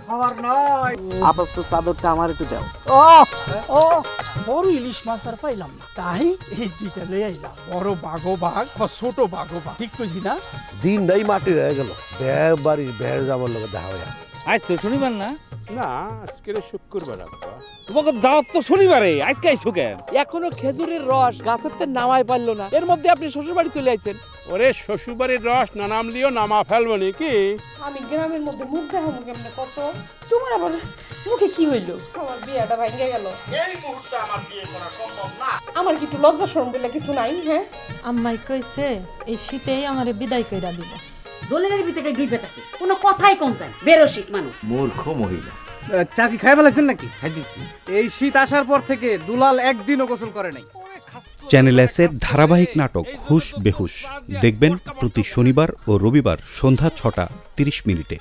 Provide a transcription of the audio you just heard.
খাবার নাই। আপাতত চাদরটা আমার একটু দাও। ও বড় ইলিশ মাছ আর পাইলাম না, তাই এই দুইটা লয়ে আইলাম। বড় বাঘো বাঘ বা ছোট বাঘো বাঘ, ঠিক কইছি না? দিনটাই মাটি হয়ে গেল, বের বাড়ির বের যাবার লোক দেখা হয়ে। আজ তো শনিবার না? না, আজকে শুক্রবার আব্বা। তোমাকে দাওয়াত তো শনিবারে, আজকে আইছো কেন? এখনো খেজুরের রস গাছের তে নামাই পারলো না, এর মধ্যে আপনি শ্বশুর বাড়ি চলে আইছেন। ওরে শ্বশুরবাড়ির রস না নামলিও নামা ফেলবো নাকি? আমি গ্রামের মধ্যে মুখ দেখাবো কেমনে কত? তোমার আবার মুখে কি হইলো? আমার বিয়েটা ভাঙ্গে গেল। এই মুহূর্তে আমার বিয়ে করা সম্ভব না। আমার কি একটু লজ্জা শরম বলে কিছু নাই? হ্যাঁ, আম্মাই কইছে এই শীতেই আমারে বিদায় কইরা দিব। দোলের ভিতরে ডুইবে থাকে, কোনো কথাই কম যায়, বেরসিক মানুষ। মূর্খ মহিলা। চা কি খাই ফেলাইছেন নাকি? খাইতেছি। এই শীত আসার পর থেকে দুলাল একদিনও গোসল করে নাই। চ্যানেল এসের ধারাবাহিক নাটক হুশ বেহুশ দেখবেন প্রতি শনিবার ও রবিবার সন্ধ্যা ৬টা ৩০ মিনিটে।